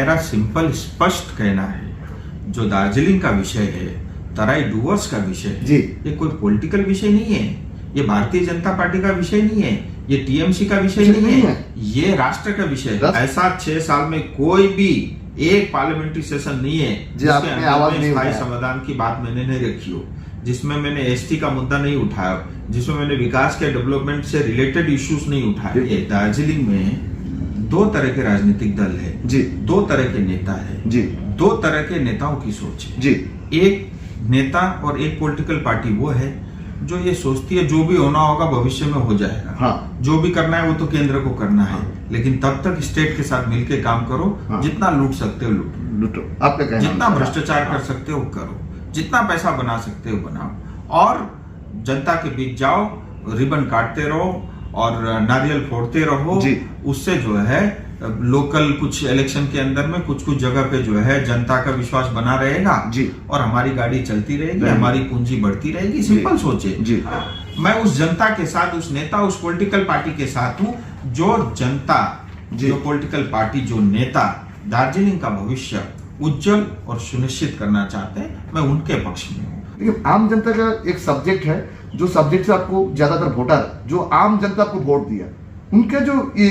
मेरा सिंपल स्पष्ट कहना है, जो दार्जिलिंग का विषय है, तराई डूवर्स का विषय है, जी। ये कोई पॉलिटिकल विषय नहीं है, ये भारतीय जनता पार्टी का विषय नहीं है, ये टीएमसी का विषय नहीं है, ये राष्ट्र का विषय है। ऐसा 6 साल में कोई भी एक पार्लियामेंट्री सेशन नहीं है जिसके अंदर में स्थायी समाधान की बात मैंने नहीं रखी हो, जिसमें मैंने एसटी का मुद्दा नहीं उठाया, जिसमें मैंने विकास के डेवलपमेंट से रिलेटेड इश्यूज नहीं उठाए। ये दार्जिलिंग में 2 तरह के राजनीतिक दल है जी, 2 तरह के नेता है जी, 2 तरह के नेताओं की सोच है जी। एक नेता और एक पॉलिटिकल पार्टी वो है जो ये सोचती है जो भी होना होगा भविष्य में हो जाएगा। हाँ। जो भी करना है वो तो केंद्र को करना है, लेकिन तब तक स्टेट के साथ मिलकर काम करो। हाँ। जितना लूट सकते हो लूटो, आपका कहना, जितना भ्रष्टाचार कर सकते हो करो, जितना पैसा बना सकते हो बनाओ, और जनता के बीच जाओ, रिबन काटते रहो और नारियल फोड़ते रहो। उससे जो है लोकल कुछ इलेक्शन के अंदर में कुछ जगह पे जो है जनता का विश्वास बना रहेगा जी, और हमारी गाड़ी चलती रहेगी, हमारी पूंजी बढ़ती रहेगी। सिंपल सोचे जी। मैं उस जनता के साथ, उस नेता, उस पॉलिटिकल पार्टी के साथ हूँ जो जनता, जो पॉलिटिकल पार्टी, जो नेता दार्जिलिंग का भविष्य उज्जवल और सुनिश्चित करना चाहते हैं, मैं उनके पक्ष में हूँ। लेकिन आम जनता का एक सब्जेक्ट है, जो सब्जेक्ट से आपको ज्यादातर वोटर, जो आम जनता को वोट दिया, उनका जो ये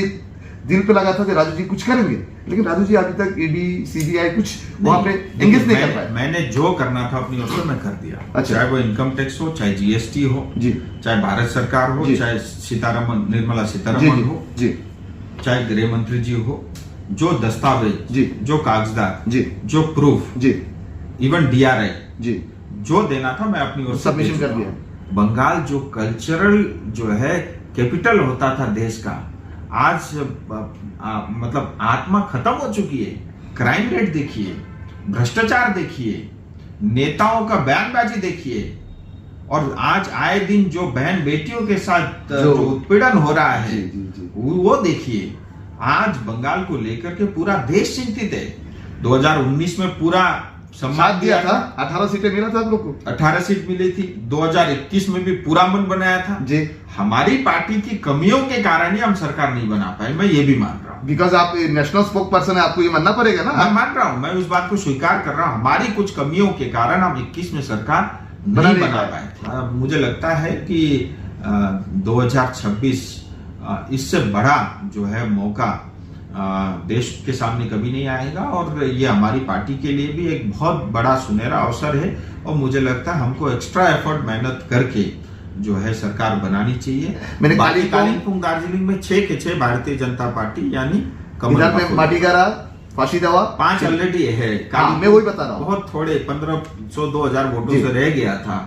दिल पे लगा था कि राजू जी कुछ करेंगे, लेकिन राजू जी अभी तक ईडी सीबीआई कुछ वहां पे एंगेज नहीं कर पाए। मैंने जो करना था अपनी ओर से मैं कर दिया। अच्छा। चाहे वो इनकम टैक्स हो, चाहे जीएसटी हो जी, चाहे भारत सरकार हो, चाहे निर्मला सीतारमण हो जी, चाहे गृह मंत्री जी हो, जो दस्तावेज जी, जो कागजात जी, जो प्रूफ जी, इवन डीआरआई जी, जो देना था मैं अपनी ओर से सबमिशन कर दिया। बंगाल जो कल्चरल जो है कैपिटल होता था देश का, आज मतलब आत्मा खत्म हो चुकी है। क्राइम रेट देखिए, भ्रष्टाचार देखिए, नेताओं का बयानबाजी देखिए, और आज आए दिन जो बहन बेटियों के साथ जो उत्पीड़न हो रहा है वो देखिए। आज बंगाल को लेकर के पूरा देश चिंतित है। 2019 में पूरा सम्मान दिया था, 18 सीटें मिला था आप लोग को, 18 सीट मिली थी। 2021 में भी पूरा मन बनाया था जी। हमारी पार्टी की कमियों के कारण ही हम सरकार नहीं बना पाए, मैं ये भी मान रहा हूँ। बिकॉज आप नेशनल स्पोक पर्सन है, आपको ये मानना पड़ेगा ना। मैं मान रहा हूँ, मैं उस बात को स्वीकार कर रहा हूँ। हमारी कुछ कमियों के कारण हम 21 में सरकार नहीं बना पाए। मुझे लगता है कि 2026 इससे बड़ा जो है मौका देश के सामने कभी नहीं आएगा, और ये हमारी पार्टी के लिए भी एक बहुत बड़ा सुनहरा अवसर है। और मुझे लगता है हमको एक्स्ट्रा एफर्ट, मेहनत करके जो है सरकार बनानी चाहिए। मैंने कालिम्पोंग दार्जिलिंग में 6 के 6 भारतीय जनता पार्टी यानी माटीगारा, फांसी दवा 5 ऑलरेडी है। मैं वही बता रहा हूँ, बहुत थोड़े 1500-2000 वोटों से रह गया था,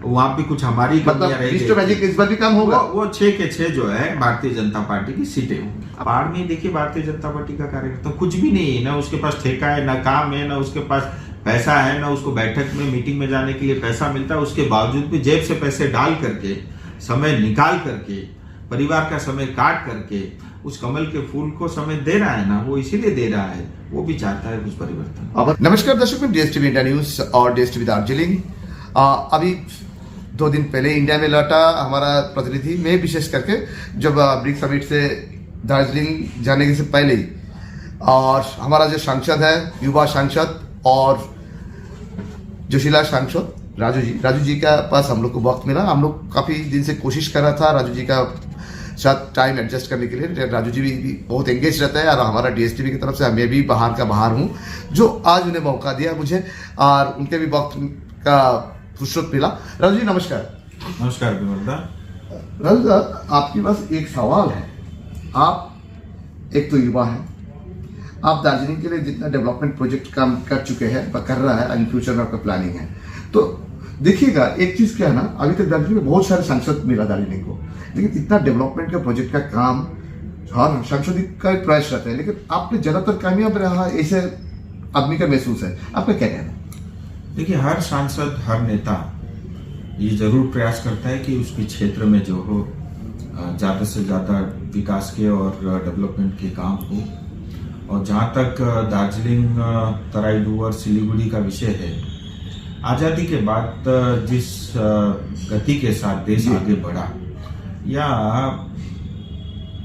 वहां भी कुछ हमारी कमियां रह गई। इस बार भी काम होगा। वो 6 के 6 जो है भारतीय जनता पार्टी की सीटें होंगी। बाढ़ में देखिए भारतीय जनता पार्टी का कार्यकर्ता कुछ भी नहीं है, ना उसके पास ठेका है, ना काम है, ना उसके पास पैसा है, ना उसको बैठक में मीटिंग में जाने के लिए पैसा मिलता है। उसके बावजूद भी जेब से पैसे डाल करके, समय निकाल करके, परिवार का समय काट करके उस कमल के फूल को समय दे रहा है ना, वो इसीलिए दे रहा है, वो भी चाहता है कुछ परिवर्तन। नमस्कार दर्शक, मैं डीएसटीवी इंडिया न्यूज और डीएसटीवी दार्जिलिंग। अभी 2 दिन पहले इंडिया में लौटा हमारा प्रतिनिधि, मैं विशेष करके जब ब्रिक्स समिट से दार्जिलिंग जाने से पहले ही, और हमारा जो सांसद है, युवा सांसद और जोशीला सांसद राजू जी का पास हम लोग को वक्त मिला। हम लोग काफी दिन से कोशिश कर रहा था राजू जी का साथ टाइम एडजस्ट करने के लिए। राजू जी भी बहुत एंगेज रहता है, और हमारा डीएसटीवी की तरफ से मैं भी बाहर का बाहर हूँ, जो आज उन्हें मौका दिया मुझे, और उनके भी वक्त का फुर्सत मिला। राजू जी नमस्कार। नमस्कार विमलदा। राजू सर, आपके पास एक सवाल है। आप एक तो युवा है, आप दार्जिलिंग के लिए जितना डेवलपमेंट प्रोजेक्ट काम कर चुके हैं, कर रहा है, इन फ्यूचर में आपका प्लानिंग है, तो देखिएगा एक चीज क्या है ना, अभी तक दार्जिलिंग में बहुत सारे सांसद मिला दार्जिलिंग को, लेकिन इतना डेवलपमेंट का प्रोजेक्ट का काम हर सांसद का प्रयास रहता है, लेकिन आपने ज्यादातर कामयाब रहा, ऐसे आदमी का महसूस है। आपका क्या कहना है? देखिए, हर सांसद, हर नेता ये जरूर प्रयास करता है कि उसके क्षेत्र में जो हो ज्यादा से ज्यादा विकास के और डेवलपमेंट के काम हो। और जहाँ तक दार्जिलिंग, तराई डूवर्स, सिलीगुड़ी का विषय है, आजादी के बाद जिस गति के साथ देश आगे बढ़ा, या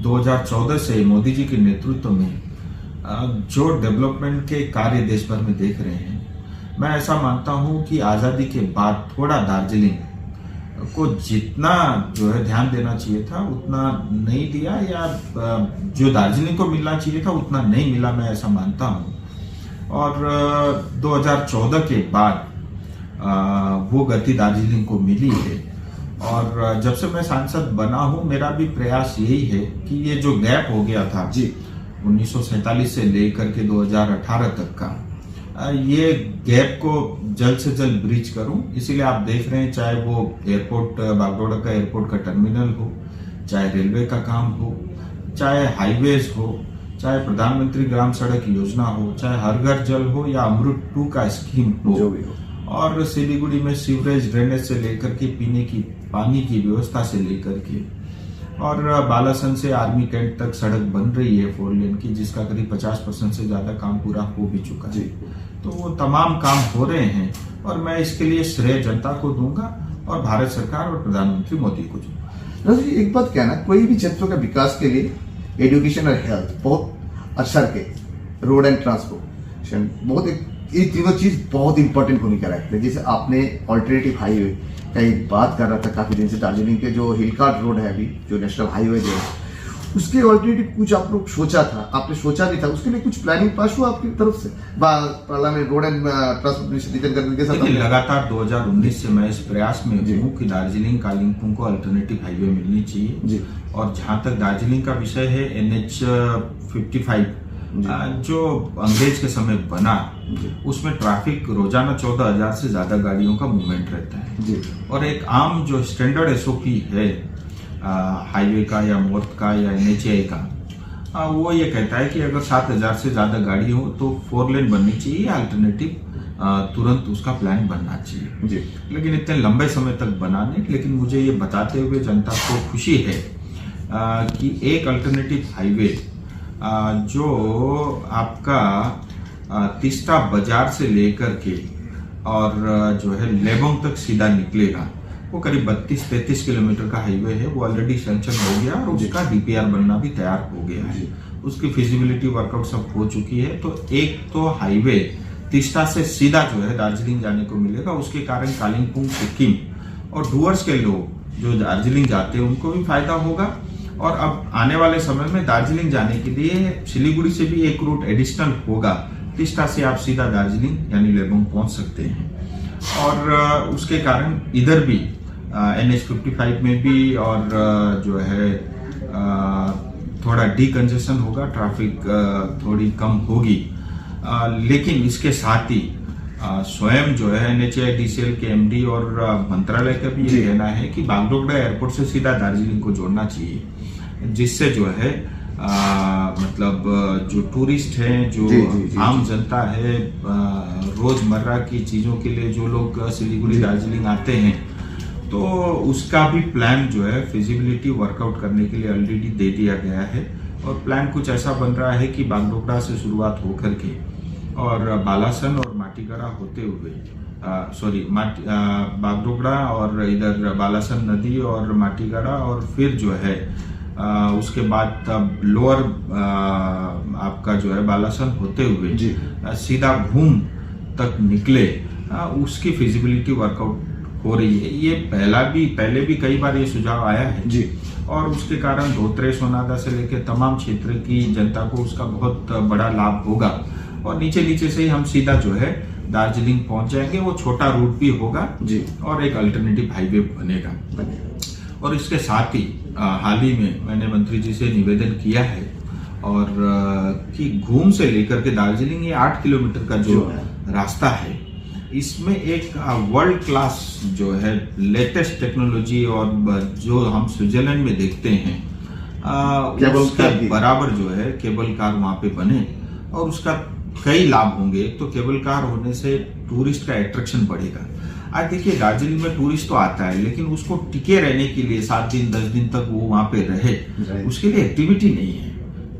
2014 से मोदी जी के नेतृत्व में जो डेवलपमेंट के कार्य देश भर में देख रहे हैं, मैं ऐसा मानता हूं कि आज़ादी के बाद थोड़ा दार्जिलिंग को जितना जो है ध्यान देना चाहिए था उतना नहीं दिया, या जो दार्जिलिंग को मिलना चाहिए था उतना नहीं मिला, मैं ऐसा मानता हूं। और 2014 के बाद वो गति दार्जिलिंग को मिली है। और जब से मैं सांसद बना हूं, मेरा भी प्रयास यही है कि ये जो गैप हो गया था जी 1947 से लेकर के 2018 तक का, ये गैप को जल्द से जल्द ब्रिज करूं। इसीलिए आप देख रहे हैं, चाहे वो एयरपोर्ट, बागडोगरा का एयरपोर्ट का टर्मिनल हो, चाहे रेलवे का काम हो, चाहे हाईवेज हो, चाहे प्रधानमंत्री ग्राम सड़क योजना हो, चाहे हर घर जल हो, या अमृत 2 का स्कीम हो, जो भी हो, और सिलीगुड़ी में सीवरेज ड्रेनेज से लेकर के पीने की पानी की व्यवस्था से लेकर के, और बालासन से आर्मी कैंट तक सड़क बन रही है 4 लेन की, जिसका करीब 50% से ज्यादा काम पूरा हो भी चुका है। तो वो तमाम काम हो रहे हैं, और मैं इसके लिए श्रेय जनता को दूंगा और भारत सरकार और प्रधानमंत्री मोदी को दूंगा। एक बात कहना, कोई भी क्षेत्रों का विकास के लिए एजुकेशन और हेल्थ बहुत अच्छा के, रोड एंड ट्रांसपोर्टेशन बहुत, ये तीनों चीज बहुत इंपॉर्टेंट भूमिका रखते हैं। जैसे आपने ऑल्टरनेटिव हाईवे का एक बात कर रहा था काफी दिन से, दार्जिलिंग के जो हिलकार्ट रोड है अभी, जो नेशनल हाईवे जो है, उसके ऑल्टरनेटिव कुछ आप लोग सोचा था, आपने सोचा भी था, उसके लिए कुछ प्लानिंग पास हुआ आपकी तरफ से पार्लियामेंट रोड एंड ट्रांसपोर्टेशन के साथ? लगातार 2019 से मैं इस प्रयास में हूँ कि दार्जिलिंग कालिम्पोंग को अल्टरनेटिव हाईवे मिलनी चाहिए जी। और जहां तक दार्जिलिंग का विषय है, NH 55 जो अंग्रेज के समय बना, उसमें ट्रैफिक रोजाना 14,000 से ज्यादा गाड़ियों का मूवमेंट रहता है जी। और एक आम जो स्टैंडर्ड SOP है हाईवे का या मोर्थ का या NHAI का, वो ये कहता है कि अगर 7,000 से ज्यादा गाड़ी हो तो 4 लेन बननी चाहिए, अल्टरनेटिव तुरंत उसका प्लान बनना चाहिए जी। लेकिन इतने लंबे समय तक बना नहीं। लेकिन मुझे ये बताते हुए जनता को खुशी है कि एक अल्टरनेटिव हाईवे जो आपका तीस्ता बाजार से लेकर के और जो है लेबोंग तक सीधा निकलेगा, वो करीब 32-33 किलोमीटर का हाईवे है, वो ऑलरेडी सैंक्शन हो गया और उसका DPR बनना भी तैयार हो गया है। उसकी फिजिबिलिटी वर्कआउट सब हो चुकी है। तो एक तो हाईवे तीस्ता से सीधा जो है दार्जिलिंग जाने को मिलेगा, उसके कारण कालिम्पोंग, सिक्किम और डुअर्स के लोग जो दार्जिलिंग जाते हैं उनको भी फायदा होगा। और अब आने वाले समय में दार्जिलिंग जाने के लिए सिलीगुड़ी से भी एक रूट एडिशनल होगा, तीस्ता से आप सीधा दार्जिलिंग यानी लेबोंग पहुंच सकते हैं। और उसके कारण इधर भी NH 55 में भी और जो है थोड़ा डीकंजेशन होगा, ट्रैफिक थोड़ी कम होगी। लेकिन इसके साथ ही स्वयं जो है NHAI DCL के MD और मंत्रालय का भी ये कहना है कि बागडोगरा एयरपोर्ट से सीधा दार्जिलिंग को जोड़ना चाहिए, जिससे जो है मतलब जो टूरिस्ट हैं, जो आम जनता है, रोजमर्रा की चीजों के लिए जो लोग सिलीगुड़ी दार्जिलिंग आते हैं, तो उसका भी प्लान जो है फिजिबिलिटी वर्कआउट करने के लिए ऑलरेडी दे दिया गया है। और प्लान कुछ ऐसा बन रहा है कि बागडोगरा से शुरुआत होकर के और बालासन और माटीगड़ा होते हुए बागडोगरा और इधर बालासन नदी और माटीगड़ा और फिर जो है उसके बाद तब लोअर आपका जो है बालासन होते हुए सीधा घूम तक निकले, उसकी फिजिबिलिटी वर्कआउट हो रही है। ये पहले भी कई बार ये सुझाव आया है जी। और उसके कारण धोत्रे, सोनादा से लेकर तमाम क्षेत्र की जनता को उसका बहुत बड़ा लाभ होगा और नीचे से ही हम सीधा जो है दार्जिलिंग पहुंच जाएंगे। वो छोटा रूट भी होगा जी और एक अल्टरनेटिव हाईवे बनेगा। और इसके साथ ही हाल ही में मैंने मंत्री जी से निवेदन किया है और कि घूम से लेकर के दार्जिलिंग ये 8 किलोमीटर का जो रास्ता है, इसमें एक वर्ल्ड क्लास जो है लेटेस्ट टेक्नोलॉजी और जो हम स्विट्जरलैंड में देखते हैं उसके बराबर जो है केबल कार वहां पे बने और उसका कई लाभ होंगे। एक तो केबल कार होने से टूरिस्ट का अट्रैक्शन बढ़ेगा। आज देखिए दार्जिलिंग में टूरिस्ट तो आता है, लेकिन उसको टिके रहने के लिए 7 दिन 10 दिन तक वो वहां पे रहे, उसके लिए एक्टिविटी नहीं है।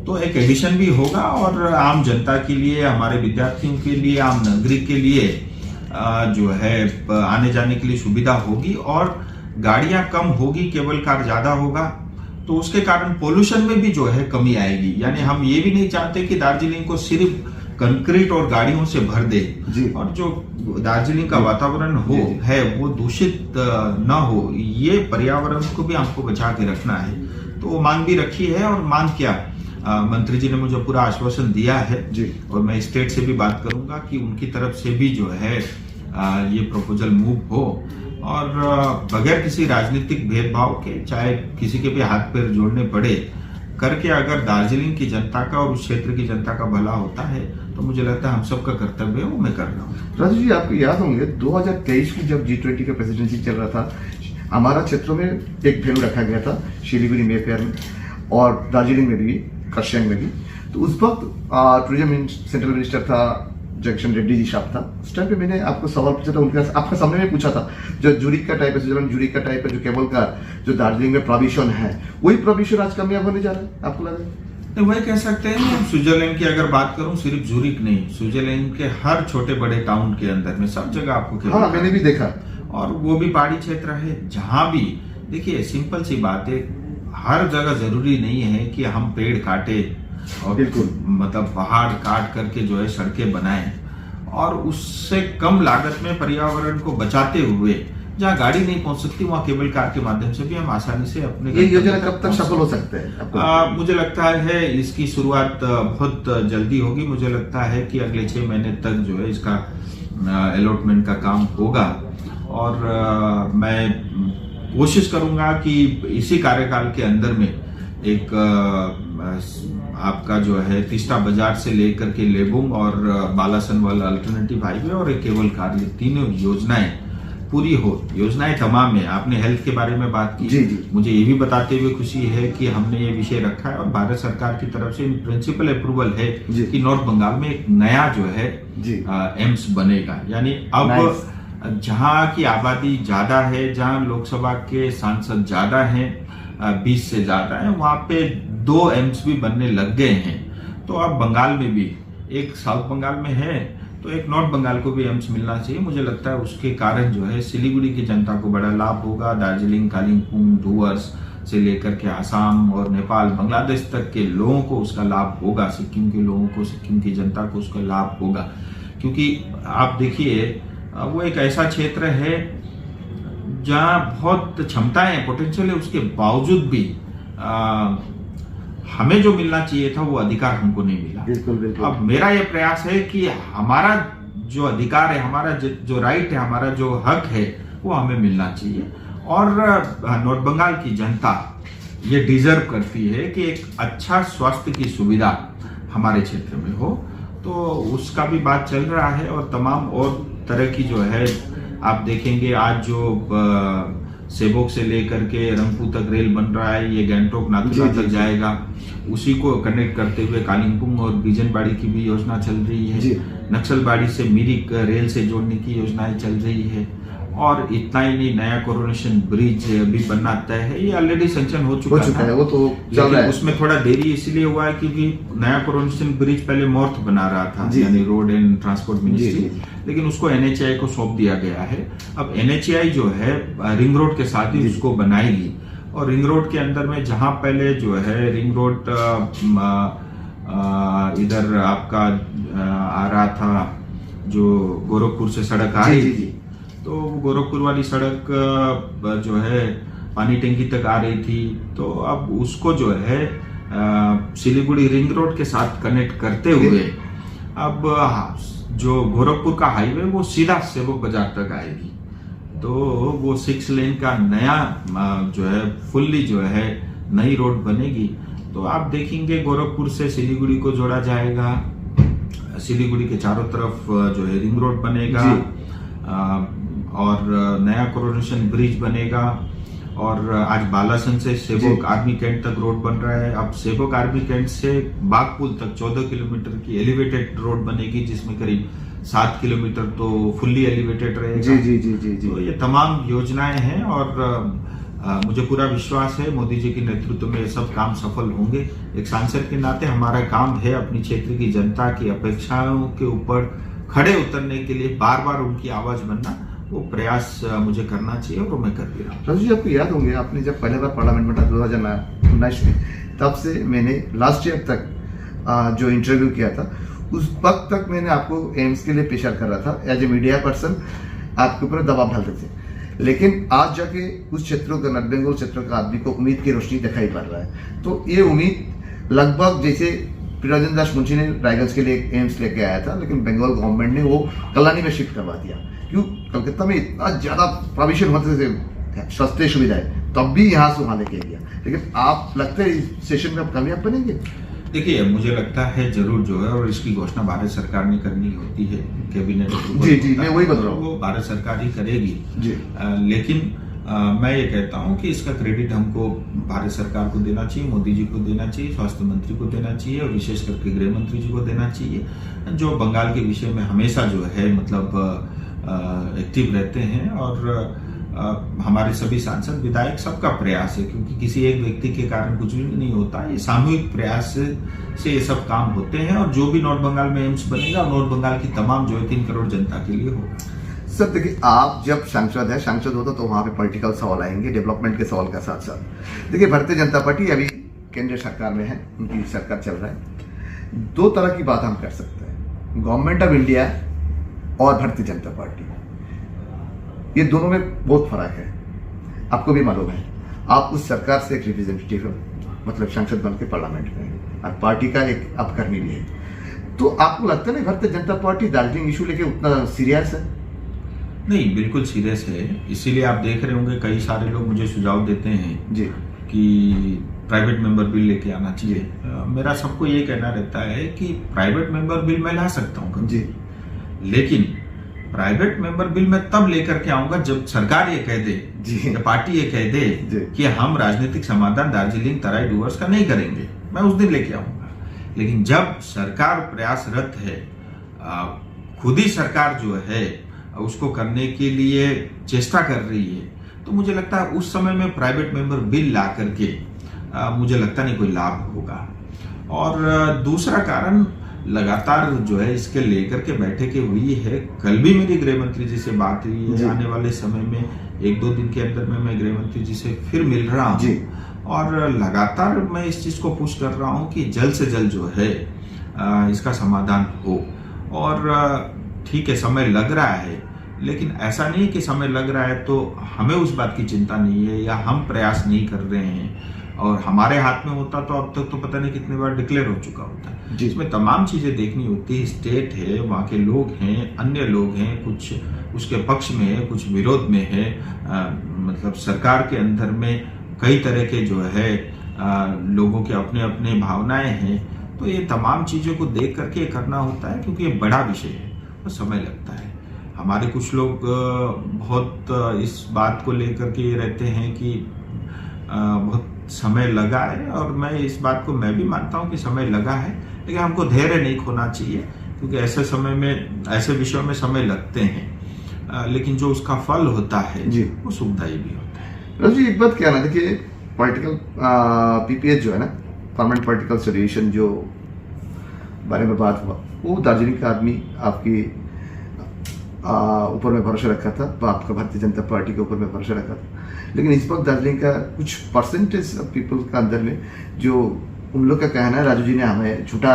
तो एक एडिशन भी होगा और आम जनता के लिए, हमारे विद्यार्थियों के लिए, आम नागरिक के लिए जो है आने जाने के लिए सुविधा होगी और गाड़ियां कम होगी, केबल कार ज्यादा होगा तो उसके कारण पोल्यूशन में भी जो है कमी आएगी। यानी हम ये भी नहीं चाहते कि दार्जिलिंग को सिर्फ कंक्रीट और गाड़ियों से भर दे और जो दार्जिलिंग का वातावरण है वो दूषित न हो, ये पर्यावरण को भी हमको बचा के रखना है। तो वो मांग भी रखी है, और मांग क्या, मंत्री जी ने मुझे पूरा आश्वासन दिया है और मैं स्टेट से भी बात करूंगा कि उनकी तरफ से भी जो है ये प्रपोजल मूव हो, और बगैर किसी राजनीतिक भेदभाव के, चाहे किसी के भी हाथ पैर जोड़ने पड़े करके, अगर दार्जिलिंग की जनता का और उस क्षेत्र की जनता का भला होता है तो मुझे लगता है हम सबका कर्तव्य है, वो मैं कर रहा हूँ। राजू जी, आपको याद होंगे 2023 की जब G20 का प्रेसिडेंसी चल रहा था, हमारा क्षेत्रों में एक वेन्यू रखा गया था शिलीगुड़ी मेफेयर में, और दार्जिलिंग में भी, कर्शियंग में भी। तो उस वक्त टूरिज्म सेंट्रल मिनिस्टर था जगदीश रेड्डी जी साहब था। उस टाइम पे मैंने आपको सवाल पूछा था, उनके आपके सामने में पूछा था, जो जूरिक का टाइप है, स्विट्जरलैंड जूरिक का टाइप है, जो केबल का जो दार्जिलिंग में प्रोविजन है, वही प्रोविजन आज कामयाब होने जा रहा है, आपको लग रहा है? तो वही कह सकते हैं। स्विट्जरलैंड की अगर बात करूं, सिर्फ जूरिक नहीं, स्विट्जरलैंड के हर छोटे बड़े टाउन के अंदर में सब जगह आपको हाँ, मैंने भी देखा, और वो भी पहाड़ी क्षेत्र है जहां भी। देखिए सिंपल सी बात है, हर जगह जरूरी नहीं है कि हम पेड़ काटे और बिल्कुल मतलब पहाड़ काट करके जो है सड़कें बनाएं, और उससे कम लागत में पर्यावरण को बचाते हुए जहाँ गाड़ी नहीं पहुंच सकती वहाँ केबल कार के माध्यम से भी हम आसानी से अपने ये योजना कब तक सफल हो सकते हैं? मुझे लगता है इसकी शुरुआत बहुत जल्दी होगी। मुझे लगता है कि अगले 6 महीने तक जो है इसका अलॉटमेंट का काम होगा, और मैं कोशिश करूंगा कि इसी कार्यकाल के अंदर में एक आपका जो है तीस्ता बाजार से लेकर के लेबुंग और बालासन वाला अल्टरनेटिव हाईवे और एक केबल कार, ये तीनों योजनाएं पूरी हो। योजनाएं तमाम है। आपने हेल्थ के बारे में बात की, जी। मुझे ये भी बताते हुए खुशी है कि हमने ये विषय रखा है और भारत सरकार की तरफ से प्रिंसिपल अप्रूवल है कि नॉर्थ बंगाल में एक नया जो है एम्स बनेगा। यानी अब जहाँ की आबादी ज्यादा है, जहाँ लोकसभा के सांसद ज्यादा हैं, 20 से ज्यादा है, वहां पे 2 एम्स भी बनने लग गए हैं। तो अब बंगाल में भी, एक साउथ बंगाल में है तो एक नॉर्थ बंगाल को भी एम्स मिलना चाहिए। मुझे लगता है उसके कारण जो है सिलीगुड़ी की जनता को बड़ा लाभ होगा। दार्जिलिंग, कालिम्पोंग, डुवर्स से लेकर के आसाम और नेपाल, बांग्लादेश तक के लोगों को उसका लाभ होगा। सिक्किम के लोगों को, सिक्किम की जनता को उसका लाभ होगा, क्योंकि आप देखिए वो एक ऐसा क्षेत्र है जहाँ बहुत क्षमताएं, पोटेंशियल है, उसके बावजूद भी हमें जो मिलना चाहिए था वो अधिकार हमको नहीं मिला। बिल्कुल। अब मेरा ये प्रयास है कि हमारा जो अधिकार है, हमारा जो राइट है, हमारा जो हक है, वो हमें मिलना चाहिए। और नॉर्थ बंगाल की जनता ये डिजर्व करती है कि एक अच्छा स्वास्थ्य की सुविधा हमारे क्षेत्र में हो। तो उसका भी बात चल रहा है, और तमाम और तरह की जो है आप देखेंगे आज जो सेबोक से लेकर के रंगपू तक रेल बन रहा है, ये गैंगटोक नाथुला तक जाएगा। उसी को कनेक्ट करते हुए कालिम्पोंग और बिजनबाड़ी की भी योजना चल रही है। नक्सलबाड़ी से मिरिक रेल से जोड़ने की योजनाएं चल रही है। और इतना ही नहीं, नया कोरोनेशन ब्रिज भी बनना तय है, ये ऑलरेडी सैंक्शन हो चुका है। वो तो चल रहा है। उसमें थोड़ा देरी इसलिए हुआ है क्योंकि नया कोरोनेशन ब्रिज पहले मॉर्थ बना रहा था, यानी रोड एंड ट्रांसपोर्ट मिनिस्ट्री, लेकिन उसको NHAI को सौंप दिया गया है। अब NHAI जो है रिंग रोड के साथ ही उसको बनाएगी, और रिंग रोड के अंदर में जहां पहले जो है रिंग रोड इधर आपका आ रहा था, जो गोरखपुर से सड़क आ रही थी, तो गोरखपुर वाली सड़क जो है पानी टंकी तक आ रही थी। तो अब उसको जो है सिलीगुड़ी रिंग रोड के साथ कनेक्ट करते हुए अब जो गोरखपुर का हाईवे वो सीधा सेवक बाजार तक आएगी। तो वो 6 लेन का नया जो है फुल्ली जो है नई रोड बनेगी। तो आप देखेंगे गोरखपुर से सिलीगुड़ी को जोड़ा जाएगा, सिलीगुड़ी के चारों तरफ जो है रिंग रोड बनेगा, और नया कोरोनेशन ब्रिज बनेगा। और आज बालासन से सेबोक आर्मी कैंट तक रोड बन रहा है। अब सेबोक आर्मी कैंट से बागपुल तक 14 किलोमीटर की एलिवेटेड रोड बनेगी, जिसमें करीब 7 किलोमीटर तो फुल्ली एलिवेटेड रहेगा। जी। तो ये तमाम योजनाएं हैं, और मुझे पूरा विश्वास है मोदी जी के नेतृत्व में ये सब काम सफल होंगे। एक सांसद के नाते हमारा काम है अपनी क्षेत्र की जनता की अपेक्षाओं के ऊपर खड़े उतरने के लिए बार बार उनकी आवाज बनना, वो प्रयास मुझे करना चाहिए, और वो मैं कर भी रहा हूँ। राजू जी, आपको याद होंगे आपने जब पहले बार पार्लियामेंट में था 2009 2019 में, तब से मैंने लास्ट ईयर तक जो इंटरव्यू किया था उस वक्त तक मैंने आपको एम्स के लिए पेशर कर रहा था। एज ए मीडिया पर्सन आपके ऊपर दबाव डालते थे, लेकिन आज जाके उस क्षेत्रों का, नॉर्थ बंगाल क्षेत्र का आदमी को उम्मीद की रोशनी दिखाई पड़ रहा है। तो ये उम्मीद लगभग जैसे प्रियरंजन दास मुंशी ने रायगंज के लिए एम्स लेके आया था, लेकिन बंगाल गवर्नमेंट ने वो कल्याणी में शिफ्ट करवा दिया। क्यों? कलकत्ता में इतना ज्यादा प्रोविजन होते थे, सस्ते सुविधाएं, तब भी यहाँ से वहां लेके गया। लेकिन आप लगता है इस सेशन में आप कामयाब बनेंगे? देखिए, मुझे लगता है जरूर जो है, और इसकी घोषणा भारत सरकार ने करनी होती है, कैबिनेट जी जी, मैं वही बता रहा हूँ, वो भारत सरकार ही करेगी जी। लेकिन मैं ये कहता हूं कि इसका क्रेडिट हमको भारत सरकार को देना चाहिए, मोदी जी को देना चाहिए, स्वास्थ्य मंत्री को देना चाहिए, और विशेष करके गृह मंत्री जी को देना चाहिए, जो बंगाल के विषय में हमेशा जो है मतलब एक्टिव रहते हैं। और हमारे सभी सांसद, विधायक, सबका प्रयास है, क्योंकि किसी एक व्यक्ति के कारण कुछ भी नहीं होता, ये सामूहिक प्रयास से ये सब काम होते हैं। और जो भी नॉर्थ बंगाल में एम्स बनेगा, नॉर्थ बंगाल की तमाम जो है 3 करोड़ जनता के लिए होगा। सर देखिए, आप जब सांसद होता तो वहां पे पॉलिटिकल सवाल आएंगे, डेवलपमेंट के सवाल का साथ साथ। देखिए, भारतीय जनता पार्टी अभी केंद्र सरकार में है, उनकी सरकार चल रहा है। 2 तरह की बात हम कर सकते हैं, गवर्नमेंट ऑफ इंडिया और भारतीय जनता पार्टी, ये दोनों में बहुत फर्क है। आपको भी मालूम है, आप उस सरकार से एक रिप्रेजेंटेटिव हो, मतलब सांसद बन के पार्लियामेंट में, और पार्टी का एक आप कर्मी भी है। तो आपको लगता नहीं भारतीय जनता पार्टी दार्जिलिंग इशू लेके उतना सीरियस है? नहीं, बिल्कुल सीरियस है। इसीलिए आप देख रहे होंगे कई सारे लोग मुझे सुझाव देते हैं जी कि प्राइवेट मेंबर बिल लेके आना चाहिए। मेरा सबको ये कहना रहता है कि प्राइवेट मेंबर बिल मैं ला सकता हूँ जी, लेकिन प्राइवेट मेंबर बिल मैं तब लेकर के आऊंगा जब सरकार ये कह दे जी, या पार्टी ये कह दे जी, कि हम राजनीतिक समाधान दार्जिलिंग तराई डूवर्स का नहीं करेंगे, मैं उस दिन लेके आऊंगा। लेकिन जब सरकार प्रयासरत है, खुद ही सरकार जो है उसको करने के लिए चेष्टा कर रही है, तो मुझे लगता है उस समय में प्राइवेट मेंबर बिल ला करके मुझे लगता नहीं कोई लाभ होगा। और दूसरा कारण लगातार जो है इसके लेकर के बैठकें हुई है। कल भी मेरी गृह मंत्री जी से बात हुई है, आने वाले समय में 1-2 दिन के अंदर में मैं गृह मंत्री जी से फिर मिल रहा हूँ, और लगातार मैं इस चीज को पुश कर रहा हूँ कि जल्द से जल्द जो है इसका समाधान हो। और ठीक है, समय लग रहा है, लेकिन ऐसा नहीं कि समय लग रहा है तो हमें उस बात की चिंता नहीं है या हम प्रयास नहीं कर रहे हैं। और हमारे हाथ में होता तो अब तक तो पता नहीं कितने बार डिक्लेयर हो चुका होता है। इसमें तमाम चीजें देखनी होती है, स्टेट है, वहाँ के लोग हैं, अन्य लोग हैं, कुछ उसके पक्ष में है, कुछ विरोध में है, मतलब सरकार के अंदर में कई तरह के जो है लोगों के अपने अपने भावनाएं हैं। तो ये तमाम चीजों को देख करके करना होता है, क्योंकि ये बड़ा विषय है और समय लगता है। हमारे कुछ लोग बहुत इस बात को लेकर के रहते हैं कि बहुत समय लगा है, और मैं इस बात को मैं भी मानता हूं कि समय लगा है, लेकिन हमको धैर्य नहीं खोना चाहिए, क्योंकि ऐसे समय में, ऐसे विषयों में समय लगते हैं, लेकिन जो उसका फल होता है वो सुखदायी भी होता है। जी, एक बात क्या ना, देखिए पॉलिटिकल पीपीएस जो है ना, परमानेंट पॉलिटिकल सोल्यूशन, जो बारे में बात हुआ, वो दार्जिलिंग का आदमी आपकी ऊपर में भरोसा रखा था, तो आपका भारतीय जनता पार्टी के ऊपर में भरोसा रखा था। लेकिन इस वक्त दार्जिलिंग का कुछ परसेंटेज पीपल का अंदर में जो उन लोग का कहना है, राजू जी ने हमें झूठा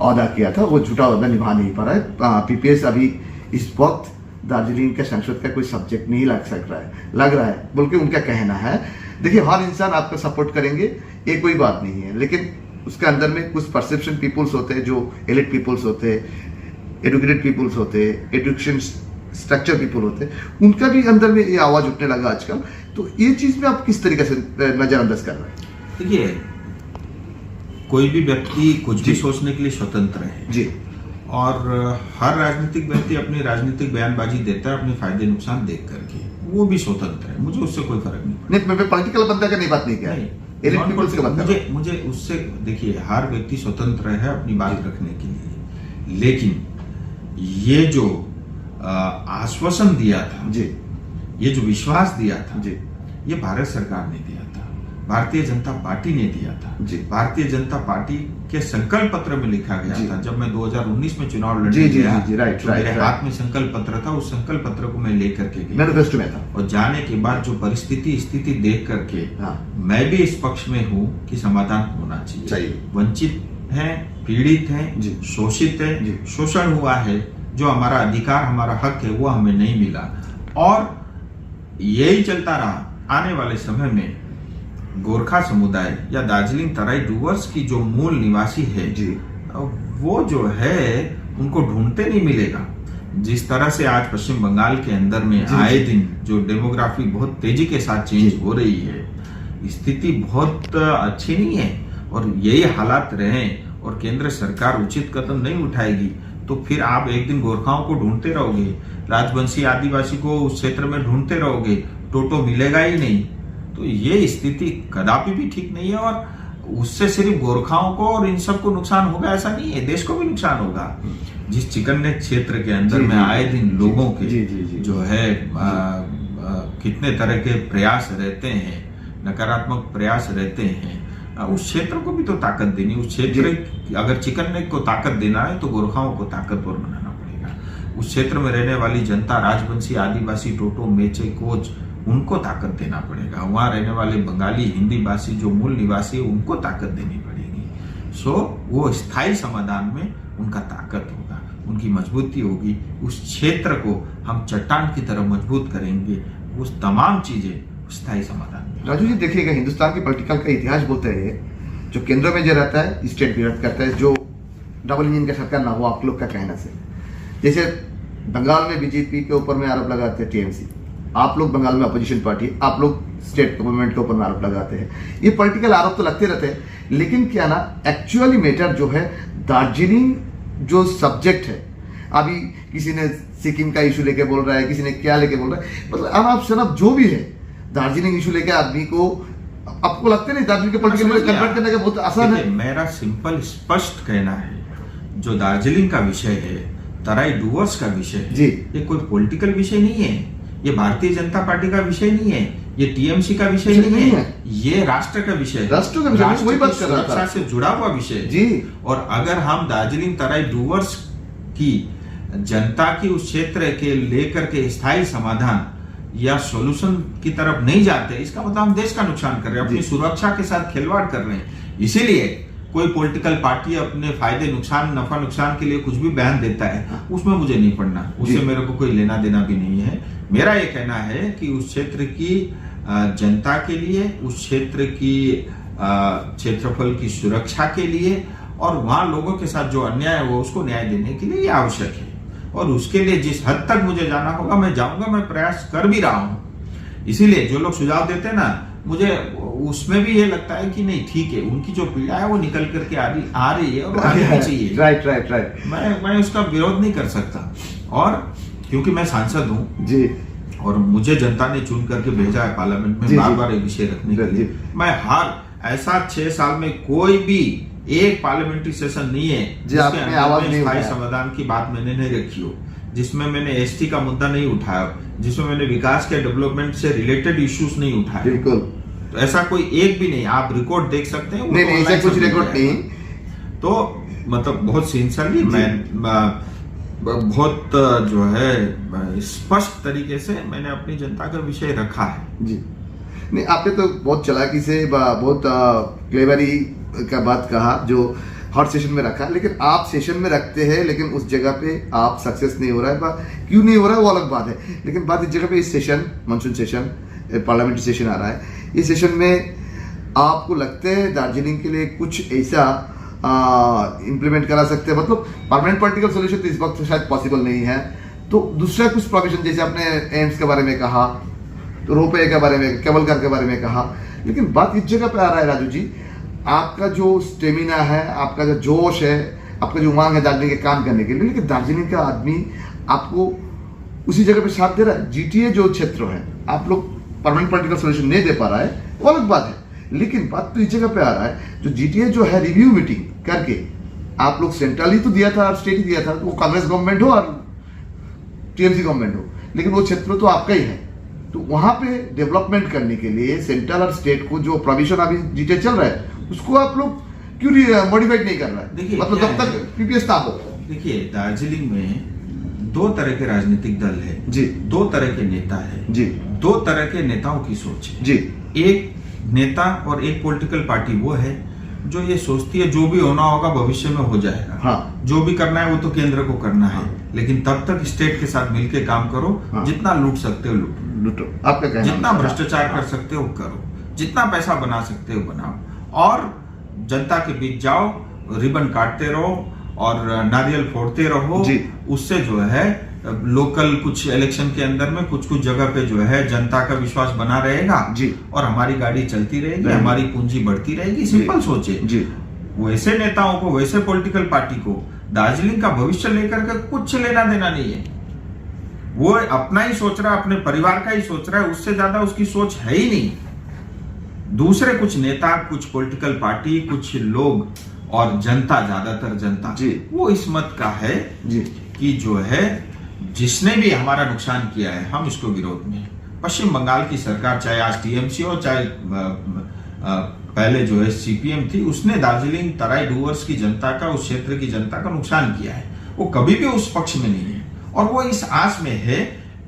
अदा किया था, वो झूठा अदा निभा नहीं पा रहा है। पीपीएस अभी इस वक्त दार्जिलिंग के संसद का कोई सब्जेक्ट नहीं लग रहा है बोल के उनका कहना है। देखिए, हर इंसान आपका सपोर्ट करेंगे, ये कोई बात नहीं है, लेकिन उसके अंदर में कुछ परसेप्शन पीपुल्स होते हैं, जो एलिट पीपुल्स होते हैं, एडुकेटेड पीपुल्स होते हैं, एजुकेशन स्ट्रक्चर पीपल होते हैं, उनका भी अंदर में ये आवाज उठने लगा आजकल। तो ये चीज में आप किस तरीके से नजरअंदाज कर रहे हैं? देखिए, कोई भी व्यक्ति कुछ भी सोचने के लिए स्वतंत्र है जी, और हर राजनीतिक व्यक्ति अपनी राजनीतिक बयानबाजी देता है अपने फायदे नुकसान देख करके, वो भी स्वतंत्र है, मुझे उससे कोई फर्क नहीं। मैं पॉलिटिकल बंदा का नहीं बात नहीं किया, मुझे उससे, देखिए, हर व्यक्ति स्वतंत्र है अपनी बात रखने के लिए, लेकिन ये जो आश्वासन दिया था जी, ये जो विश्वास दिया था जी, ये भारत सरकार ने दिया था। भारतीय जनता पार्टी ने दिया था। जी। भारतीय जनता पार्टी के संकल्प पत्र में लिखा जी। गया था। जब मैं 2019 में चुनाव लड़ने जी, जी, गया, जी, राइट, तो राइट, मेरे राइट। हाथ में संकल्प पत्र था। उस संकल्प पत्र को मैं लेकर के गया मैनिफेस्टो में था। और जाने के बाद जो स्थिति देख करके हाँ। मैं भी इस पक्ष में हूँ कि समाधान होना चाहिए। वंचित हैं, पीड़ित हैं, जी। शोषित जी। है, शोषण हुआ है, जो हमारा अधिकार, हमारा हक है, वो हमें नहीं मिला और यही चलता रहा। आने वाले समय में गोरखा समुदाय या दार्जिलिंग तराई डूवर्स की जो मूल निवासी है जी। वो जो है उनको ढूंढते नहीं मिलेगा। जिस तरह से आज पश्चिम बंगाल के अंदर में जी, आए जी। दिन जो डेमोग्राफी बहुत तेजी के साथ जी। चेंज हो रही है, स्थिति बहुत अच्छी नहीं है और यही हालात रहे और केंद्र सरकार उचित कदम नहीं उठाएगी तो फिर आप एक दिन गोरखाओं को ढूंढते रहोगे, राजवंशी आदिवासी को उस क्षेत्र में ढूंढते रहोगे, टोटो मिलेगा ही नहीं। तो ये स्थिति कदापि भी ठीक नहीं है और उससे सिर्फ गोरखाओं को और इन सबको नुकसान होगा ऐसा नहीं है, देश को भी नुकसान होगा। जिस चिकन क्षेत्र के अंदर में आए दिन लोगों के जो है कितने तरह के प्रयास रहते हैं, नकारात्मक प्रयास रहते हैं, उस क्षेत्र को भी तो ताकत देनी। उस क्षेत्र अगर चिकन नेक को ताकत देना है तो गोरखाओं को ताकतवर बनाना पड़ेगा। उस क्षेत्र में रहने वाली जनता, राजवंशी, आदिवासी, टोटो, मेचे, कोच, उनको ताकत देना पड़ेगा। वहां रहने वाले बंगाली, हिंदी भाषी जो मूल निवासी है उनको ताकत देनी पड़ेगी। वो स्थायी समाधान में उनका ताकत होगा, उनकी मजबूती होगी। उस क्षेत्र को हम चट्टान की तरह मजबूत करेंगे। उस तमाम चीजें स्थायी समाधान। राजू जी देखिएगा, हिंदुस्तान की पॉलिटिकल का इतिहास बोलते हैं, जो केंद्र में जो रहता है स्टेट विरोध करता है, जो डबल इंजन का सरकार ना हो आप लोग का कहना से। जैसे बंगाल में बीजेपी के ऊपर में आरोप लगाते हैं टीएमसी, आप लोग बंगाल में अपोजिशन पार्टी, आप लोग स्टेट गवर्नमेंट के ऊपर में आरोप लगाते हैं। ये पॉलिटिकल आरोप तो लगते रहते हैं, लेकिन क्या ना एक्चुअली मैटर जो है दार्जिलिंग जो सब्जेक्ट है, अभी किसी ने सिक्किम का इशू लेके बोल रहा है, किसी ने क्या लेके बोल रहा है, मतलब आप शराब जो भी है दार्जिलिंग इशू लेके आदमी को, आपको लगता नहीं दार्जिलिंग के पॉलिटिकल में कन्वर्ट करने का बहुत आसान है? मेरा सिंपल स्पष्ट कहना है, जो दार्जिलिंग का विषय है, तराई डूवर्स का विषय है, जी। ये कोई पॉलिटिकल विषय नहीं है, ये भारतीय जनता पार्टी का विषय नहीं है, ये टीएमसी का विषय नहीं है, ये राष्ट्र का विषय है। राष्ट्र का विषय, वही बात कर रहा था। सुरक्षा से जुड़ा हुआ विषय है जी। और अगर हम दार्जिलिंग तराई डूवर्स की जनता की उस क्षेत्र के लेकर के स्थायी समाधान या सॉल्यूशन की तरफ नहीं जाते, इसका मतलब हम देश का नुकसान कर रहे हैं, अपनी सुरक्षा के साथ खिलवाड़ कर रहे हैं। इसीलिए कोई पॉलिटिकल पार्टी अपने फायदे, नुकसान, नफा नुकसान के लिए कुछ भी बयान देता है, उसमें मुझे नहीं पढ़ना, उससे मेरे को कोई लेना देना भी नहीं है। मेरा ये कहना है कि उस क्षेत्र की जनता के लिए, उस क्षेत्र की क्षेत्रफल की सुरक्षा के लिए और वहां लोगों के साथ जो अन्याय है वो उसको न्याय देने के लिए ये आवश्यक है और उसके लिए जिस हद तक मुझे जाना होगा मैं जाऊंगा, मैं प्रयास कर भी रहा हूं। इसीलिए जो लोग सुझाव देते हैं ना, मुझे उसमें भी ये लगता है कि नहीं ठीक है, उनकी जो पीड़ा है वो निकल करके आ रही है और आनी भी चाहिए। राइट। मैं उसका विरोध नहीं कर सकता और क्योंकि मैं सांसद हूँ जी और मुझे जनता ने चुन करके भेजा है पार्लियामेंट में बार-बार ये विषय रखने के लिए, मैं हर ऐसा 6 साल में कोई भी एक पार्लियामेंट्री सेशन नहीं है जिसके अंदर में स्थायी समाधान की बात मैंने नहीं रखी हो, जिसमें मैंने एसटी का मुद्दा नहीं उठाया, जिसमें मैंने विकास के डेवलपमेंट से रिलेटेड इश्यूज नहीं उठाए। बिल्कुल, तो ऐसा कोई एक भी नहीं, आप रिकॉर्ड देख सकते हैं। नहीं, ऐसा कुछ रिकॉर्ड नहीं। तो मतलब बहुत सिंसियरली मैं बहुत जो है स्पष्ट तरीके से मैंने अपनी जनता का विषय रखा है। जी नहीं, आपने तो बहुत चालाकी से बहुत क्लेवरी का बात कहा जो हर सेशन में रखा, लेकिन आप सेशन में रखते हैं लेकिन उस जगह पे आप सक्सेस नहीं हो रहा है। क्यों नहीं हो रहा है वो अलग बात है, लेकिन बात इस जगह पे, इस session, monsoon session, parliamentary session आ रहा है, इस सेशन में आपको लगता है दार्जिलिंग के लिए कुछ ऐसा इम्प्लीमेंट करा सकते हैं? मतलब परमानेंट पॉलिटिकल सोल्यूशन तो इस वक्त शायद पॉसिबल नहीं है, तो दूसरा कुछ प्रोविजन, जैसे आपने एम्स के बारे में कहा, तो रोपवे के बारे में, केबल कार के बारे में कहा, लेकिन बात इस जगह पे आ रहा है राजू जी, आपका जो स्टेमिना है, आपका जो जोश है, आपका जो उमंग है दार्जिलिंग के काम करने के लिए, लेकिन दार्जिलिंग का आदमी आपको उसी जगह पे साथ दे रहा है। जीटीए जो क्षेत्र है, आप लोग परमानेंट पॉलिटिकल सोल्यूशन नहीं दे पा रहा है, वो अलग बात है, लेकिन बात तो इस जगह पे आ रहा है, जो जीटीए जो है रिव्यू मीटिंग करके आप लोग सेंट्रली तो दिया था और स्टेट ही दिया था, वो कांग्रेस गवर्नमेंट हो और टीएमसी गवर्नमेंट हो, लेकिन वो क्षेत्र तो आपका ही है, तो वहां पे डेवलपमेंट करने के लिए सेंट्रल और स्टेट को जो प्रोविजन अभी डिटेल चल रहा है उसको आप लोग क्यों मॉडिफाइड नहीं कर रहा है? देखिए, मतलब जब तक पीपीएस ना हो। देखिए, दार्जिलिंग में दो तरह के राजनीतिक दल है जी, दो तरह के नेता है जी, दो तरह के नेताओं की सोच है। जी, एक नेता और एक पॉलिटिकल पार्टी वो है जो ये सोचती है जो भी होना होगा भविष्य में हो जाएगा। हाँ, जो भी करना है वो तो केंद्र को करना है, लेकिन तब तक स्टेट के साथ मिलके काम करो। हाँ। जितना लूट सकते हो लूटो, लूटो, आपका कहना जितना है। भ्रष्टाचार कर सकते हो करो, जितना पैसा बना सकते हो बनाओ, और जनता के बीच जाओ, रिबन काटते रहो और नारियल फोड़ते रहो। जी। उससे जो है लोकल कुछ इलेक्शन के अंदर में कुछ कुछ जगह पे जो है जनता का विश्वास बना रहेगा जी, और हमारी गाड़ी चलती रहेगी, रहेगी। हमारी पूंजी बढ़ती रहेगी। सिंपल सोचे। जी, वैसे नेताओं को, वैसे पॉलिटिकल पार्टी को दार्जिलिंग का भविष्य लेकर के कुछ लेना देना नहीं है। वो अपना ही सोच रहा है, अपने परिवार का ही सोच रहा है, उससे ज्यादा उसकी सोच है ही नहीं। दूसरे कुछ नेता, कुछ पॉलिटिकल पार्टी, कुछ लोग और जनता, ज्यादातर जनता जी, वो इस मत का है जी, कि जो है जिसने भी हमारा नुकसान किया है हम इसको विरोध में हैं। पश्चिम बंगाल की सरकार, चाहे आज टीएमसी हो चाहे पहले जो है सीपीएम थी, उसने दार्जिलिंग तराई डूवर्स की जनता का, उस क्षेत्र की जनता का नुकसान किया है। वो कभी भी उस पक्ष में नहीं है और वो इस आस में है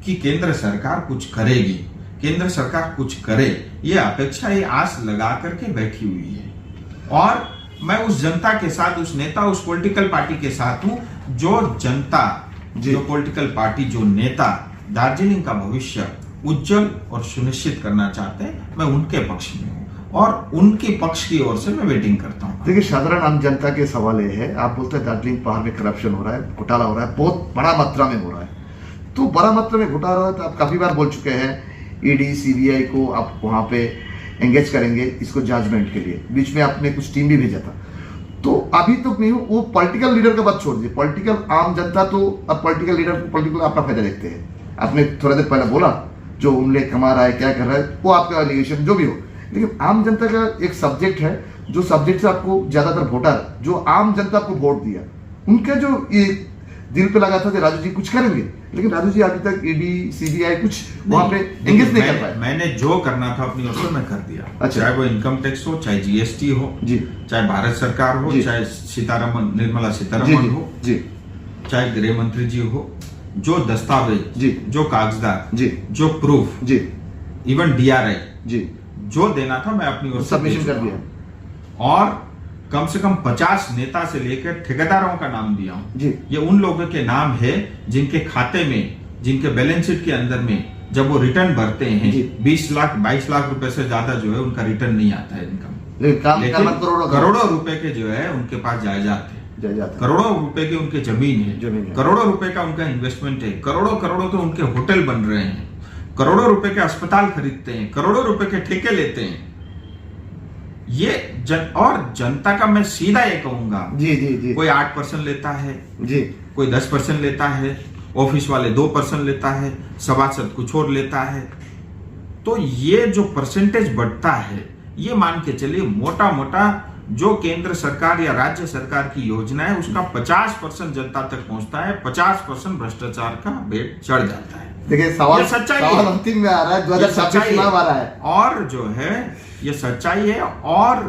कि केंद्र सरकार कुछ करेगी, केंद्र सरकार कुछ करे, ये अपेक्षा, ये आस लगा करके बैठी हुई है। और मैं उस जनता के साथ, उस नेता, उस पॉलिटिकल पार्टी के साथ हूं जो जनता, जो पॉलिटिकल पार्टी, जो नेता दार्जिलिंग का भविष्य उज्जवल और सुनिश्चित करना चाहते हैं, मैं उनके पक्ष में हूं और उनके पक्ष की ओर से मैं वेटिंग करता हूं। देखिए, साधारण आम जनता के सवाल ये है, आप बोलते हैं दार्जिलिंग पहाड़ में करप्शन हो रहा है, घोटाला हो रहा है, बहुत बड़ा मात्रा में हो रहा है। तो बड़ा मात्रा में घोटाला हो रहा है तो आप काफी बार बोल चुके हैं ईडी सीबीआई को आप वहां पे एंगेज करेंगे इसको जजमेंट के लिए। बीच में आपने कुछ टीम भी भेजा था, तो अभी तो नहीं हो। वो पॉलिटिकल लीडर का बात छोड़ दीजिए, पॉलिटिकल आम जनता तो अब पॉलिटिकल लीडर को पॉलिटिकल अपना फायदा देखते हैं। आपने थोड़ा देर पहले बोला जो उनले कमा रहा है, क्या कर रहा है, वो आपका एलिगेशन जो भी हो, लेकिन आम जनता का एक सब्जेक्ट है, जो सब्जेक्ट से आपको ज्यादातर वोटर, जो आम जनता को वोट दिया, उनका जो ये दिल पे लगा था कि राजू जी कुछ करेंगे, लेकिन राजू जी अभी तक ईडी सीबीआई कुछ वहां पे एंगेज नहीं कर पाए। मैंने जो करना था अपनी ओर से मैं कर दिया। अच्छा। चाहे वो इनकम टैक्स हो, चाहे जीएसटी हो जी, चाहे भारत सरकार हो, जी, चाहे निर्मला जी, सीतारमन जी, हो, जी, चाहे गृह मंत्री जी हो, जो दस्तावेज, जी, जो कागजात, जी, जो प्रूफ, जी, इवन डीआरआई, जी, जो देना था मैं अपनी ओर से सबमिशन दे कर चुका दिया। हूं। और कम से कम 50 नेता से लेकर ठेकेदारों का नाम दिया हूं। जी, ये उन लोगों के नाम है जिनके खाते में, जिनके बैलेंस शीट के अंदर में जब वो रिटर्न भरते हैं, जी। 20 लाख 22 लाख रुपए से ज्यादा जो है उनका रिटर्न नहीं आता है इनकम। लेकिन काम करोड़ों रुपए के जो है उनके पास जायदाद है, करोड़ों रुपए की उनकी जमीन है, करोड़ों रुपए का उनका इन्वेस्टमेंट है, करोड़ों करोड़ों के उनके होटल बन रहे हैं, करोड़ों रुपए के अस्पताल खरीदते हैं, करोड़ों रुपए के ठेके लेते हैं। ये और जनता का मैं सीधा ये कहूंगा, जी, जी, जी, कोई 8% लेता है, जी, कोई 10% लेता है, ऑफिस वाले 2% लेता है, सभासद कुछ और लेता है। तो ये जो परसेंटेज बढ़ता है, ये मान के चलिए मोटा मोटा जो केंद्र सरकार या राज्य सरकार की योजना है उसका 50% जनता तक पहुंचता है, 50% भ्रष्टाचार का बेट चढ़ जाता है। देखिए, सवाल सच्चाई सवाल अंतिम में आ रहा है, 2026 चुनाव आ रहा है, और जो है ये सच्चाई है। और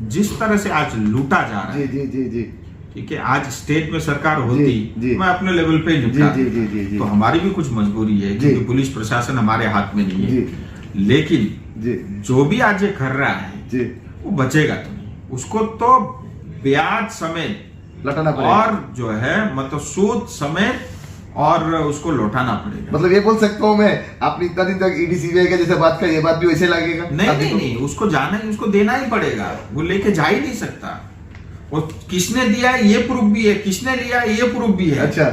जिस तरह से आज लूटा जा रहा है, जी, जी, जी, जी, ठीक है, आज स्टेट में सरकार होती, जी, मैं अपने लेवल पे निपटा जी, जी, जी, जी, तो हमारी भी कुछ मजबूरी है क्योंकि पुलिस प्रशासन हमारे हाथ में नहीं है। लेकिन जी, जो भी आज ये कर रहा है जी, वो बचेगा तो नहीं, उसको तो ब्याज समेत लौटाना पड़ेगा। और जो है मतलब सूद समेत और उसको लौटाना पड़ेगा। मतलब ये बोल सकता हूँ मैं, आपने इतना दिन तक ईडी सीबीआई का जैसे बात कर, ये बात भी वैसे लगेगा? नहीं, उसको जाना ही, उसको देना ही पड़ेगा, वो लेके जा ही नहीं सकता। और किसने दिया है ये प्रूफ भी है, किसने लिया है ये प्रूफ भी है। अच्छा,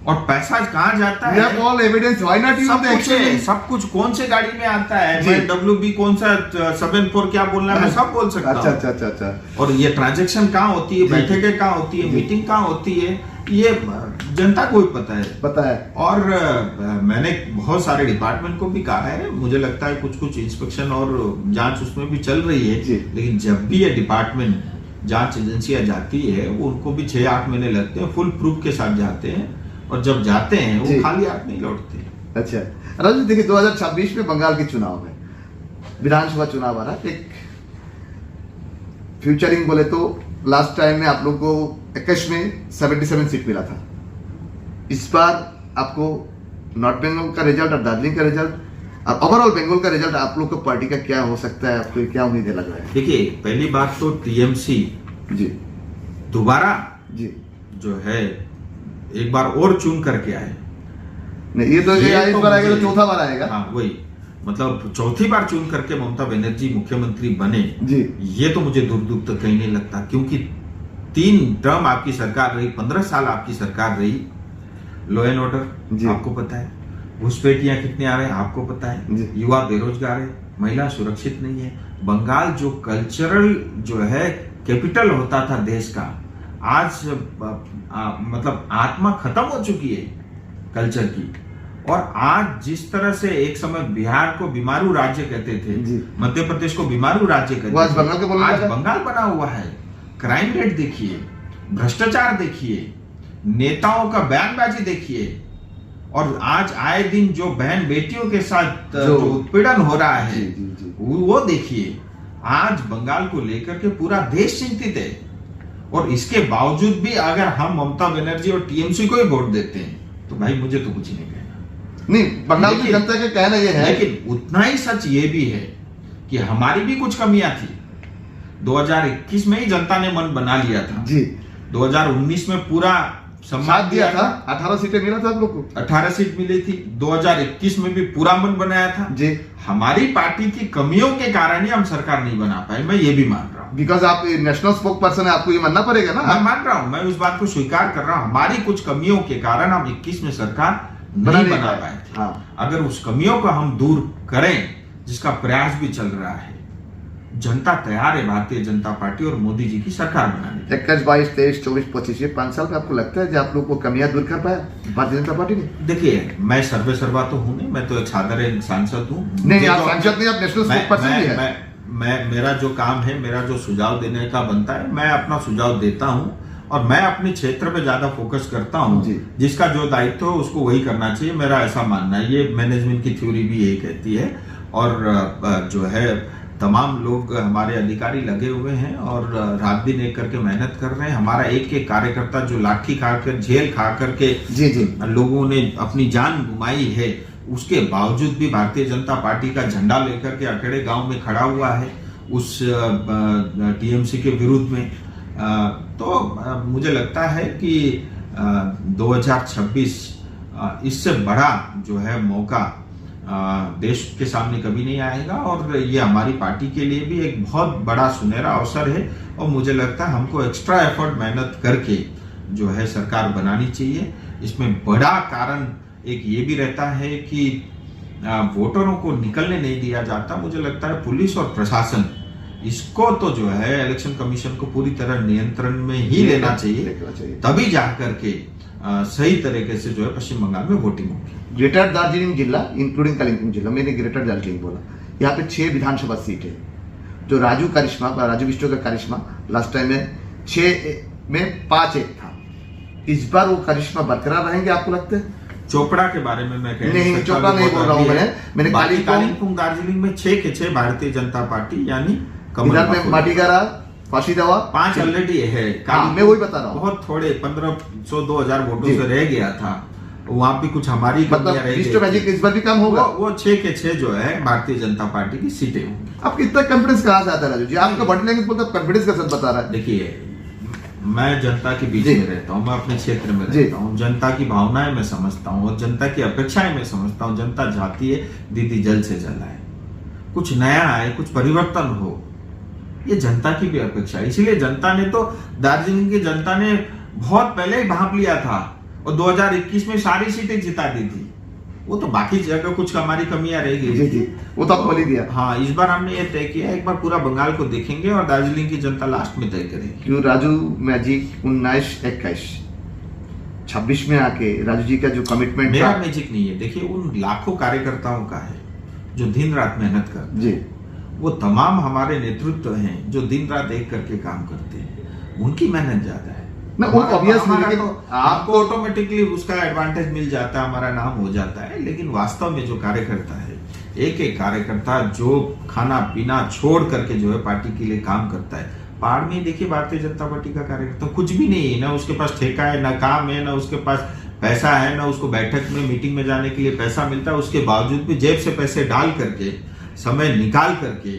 और पैसा कहाँ जाता है, all evidence, why not use the exchange? सब कुछ कौन से गाड़ी में आता है, मैं WB कौन सा 74 क्या बोलना है, मैं सब बोल सकता हूँ। अच्छा, अच्छा, अच्छा, अच्छा। और ये ट्रांजैक्शन कहाँ होती है, बैठकें कहाँ होती है, मीटिंग कहाँ होती है, ये जनता को भी पता है। और मैंने बहुत सारे डिपार्टमेंट को भी कहा है, मुझे लगता है कुछ इंस्पेक्शन और जांच उसमें भी चल रही है। लेकिन जब भी ये डिपार्टमेंट जांच एजेंसियां जाती है, वो उनको भी 6-8 महीने लगते हैं, फुल प्रूफ के साथ जाते हैं, और जब जाते हैं वो खाली हाथ नहीं लौटते। अच्छा राजू जी, देखिए 2026 में बंगाल के चुनाव है, विधानसभा चुनाव आ रहा है। एक फ्यूचरिंग बोले तो लास्ट टाइम में आप लोग को 21 में 77 सीट मिला था। इस बार आपको नॉर्थ बंगाल का रिजल्ट और दार्जिलिंग का रिजल्ट और ओवरऑल बंगाल का रिजल्ट आप लोग को पार्टी का क्या हो सकता है, आपको क्या उम्मीदें लग रहा है? देखिए, पहली बात तो टीएमसी जी दोबारा जी जो है एक बार और चुन करके आए। नहीं, ये तो इस बार आएगा तो चौथा बार आएगा। हाँ, वही मतलब चौथी बार चुन करके ममता बनर्जी मुख्यमंत्री बने जी, ये तो मुझे दूर दूर तक कहीं नहीं लगता, क्योंकि 3 टर्म आपकी सरकार रही, 15 साल आपकी सरकार रही। लॉ एंड ऑर्डर आपको पता है, घुसपैठियां कितने आ रहे हैं आपको पता है, युवा बेरोजगार है, महिला सुरक्षित नहीं है। बंगाल जो कल्चरल जो है कैपिटल होता था देश का, आज मतलब आत्मा खत्म हो चुकी है कल्चर की। और आज जिस तरह से एक समय बिहार को बीमारू राज्य कहते थे, मध्य प्रदेश को बीमारू राज्य कहते थे, आज बंगाल बना हुआ है। क्राइम रेट देखिए, भ्रष्टाचार देखिए, नेताओं का बयानबाजी देखिए, और आज आए दिन जो बहन बेटियों के साथ जो उत्पीड़न हो रहा है वो देखिए। आज बंगाल को लेकर के पूरा देश चिंतित है, और इसके बावजूद भी अगर हम ममता बनर्जी और टीएमसी को ही वोट देते हैं तो भाई मुझे तो कुछ नहीं कहना। नहीं, बंगाल की जनता का कहना यह है, लेकिन उतना ही सच ये भी है कि हमारी भी कुछ कमियां थी। 2021 में ही जनता ने मन बना लिया था जी। 2019 में पूरा सम्मान दिया था, 18 सीटें मिला था आप लोग को, 18 सीट मिली थी। 2021 में भी पूरा मन बनाया था जी। हमारी पार्टी की कमियों के कारण ही हम सरकार नहीं बना पाए, मैं ये भी मान रहा हूँ। बिकॉज आप नेशनल स्पोक पर्सन है, आपको ये मानना पड़ेगा ना। मैं मान रहा हूँ, मैं उस बात को स्वीकार कर रहा हूँ। हमारी कुछ कमियों के कारण हम 21 में सरकार नहीं बना पाए थे। हाँ। अगर उस कमियों को हम दूर करें, जिसका प्रयास भी चल रहा है, जनता तैयार है भारतीय जनता पार्टी और मोदी जी की सरकार बनाने। 21, 22, 23, 24, 25 ये 5 साल में आपको लगता है कि आप लोग को कमियां दूर कर पाया भारतीय जनता पार्टी ने? देखिए, मैं सर्वे सर्वा तो हूं नहीं, मैं तो एक साधारण सांसद हूं। नहीं, आप सांसद नहीं, आप नेशनल स्पोक पर्सन भी है। मैं मेरा जो काम है, मेरा जो सुझाव देने का बनता है, मैं अपना सुझाव देता हूं, और मैं अपने क्षेत्र पे ज्यादा फोकस करता हूं। जिसका जो दायित्व है उसको वही करना चाहिए, मेरा ऐसा मानना है। ये मैनेजमेंट की थ्योरी भी यही कहती है। और जो है तमाम लोग हमारे अधिकारी लगे हुए हैं और रात दिन एक करके मेहनत कर रहे हैं। हमारा एक एक कार्यकर्ता जो लाठी खाकर, झेल खा करके लोगों ने अपनी जान गुमाई है, उसके बावजूद भी भारतीय जनता पार्टी का झंडा लेकर के अकेले गांव में खड़ा हुआ है उस टीएमसी के विरुद्ध में। तो मुझे लगता है कि 2026 इससे बड़ा जो है मौका देश के सामने कभी नहीं आएगा, और ये हमारी पार्टी के लिए भी एक बहुत बड़ा सुनहरा अवसर है। और मुझे लगता है हमको एक्स्ट्रा एफर्ट मेहनत करके जो है सरकार बनानी चाहिए। इसमें बड़ा कारण एक ये भी रहता है कि वोटरों को निकलने नहीं दिया जाता। मुझे लगता है पुलिस और प्रशासन इसको तो जो है इलेक्शन कमीशन को पूरी तरह नियंत्रण में ही लेना चाहिए, तभी जा करके सही तरीके से जो है पश्चिम बंगाल में वोटिंग होगी। ग्रेटर दार्जिलिंग जिला इंक्लूडिंग कालिम्पोंग जिला, मैंने ग्रेटर दार्जिलिंग बोला, यहाँ पे 6 विधानसभा सीट है। जो राजू विष्णु का करिश्मा लास्ट टाइम में 6 में 5-1 था। इस बार वो करिश्मा बरकरार रहेंगे आपको लगता है? चोपड़ा के बारे में मैं नहीं, चोपड़ा नहीं बोल रहा हूँ मैंने कालिम्पोंग दार्जिलिंग में 6 के 6 भारतीय जनता पार्टी यानी इधर में माटीगारा, फांसीदवा 5 ऑलरेडी है। मैं वही बता रहा हूँ, बहुत थोड़े 1500-2000 वोटों से रह गया था। वहाँ भी कुछ हमारी मतलब इस बार भी काम होगा। वो 6 के 6 जो है भारतीय जनता पार्टी की सीटें होंगी। आपको इतना कॉन्फिडेंस कहाँ से आता है राजू जी? आपका बॉडी लैंग्वेज बोलते कॉन्फिडेंस का साथ बता रहा है। देखिए, मैं जनता के बीच में रहता हूँ, मैं अपने क्षेत्र में रहता हूँ, जनता की भावनाएं मैं समझता हूँ और जनता की अपेक्षाएं मैं समझता हूँ। जनता चाहती है दीदी जल्द से जल्द आए, कुछ नया आए, कुछ परिवर्तन हो, ये जनता की भी अपेक्षा है। इसलिए जनता ने तो, दार्जिलिंग की जनता ने बहुत पहले ही भांप लिया था और 2021 में सारी सीटें जिता दी थी। वो तो बाकी जगह कुछ हमारी कमियां रह गई थी, वो तो बोल ही दिया। हाँ, इस बार हमने ये तय किया, एक बार पूरा बंगाल को देखेंगे और दार्जिलिंग की जनता लास्ट में तय करेगी। क्यों राजू मैजिक 19-21 26 में आके राजू जी का जो कमिटमेंट, मेरा मैजिक नहीं है। देखिए, उन लाखों कार्यकर्ताओं का है जो दिन रात मेहनत करते हैं। वो तमाम हमारे नेतृत्व हैं जो दिन रात एक करके काम करते हैं, उनकी मेहनत ज्यादा है। ना वो obvious है, हमारा लेकिन तो आपको ऑटोमेटिकली उसका एडवांटेज मिल जाता है, हमारा नाम हो जाता है। लेकिन वास्तव में जो कार्यकर्ता है, एक एक कार्यकर्ता जो खाना पीना छोड़ करके जो है पार्टी के लिए काम करता है। पहाड़ में देखिए भारतीय जनता पार्टी का कार्यकर्ता कुछ भी नहीं है, ना उसके पास ठेका है, ना काम है, ना उसके पास पैसा है, ना उसको बैठक में मीटिंग में जाने के लिए पैसा मिलता है। उसके बावजूद भी जेब से पैसे डाल करके, समय निकाल करके,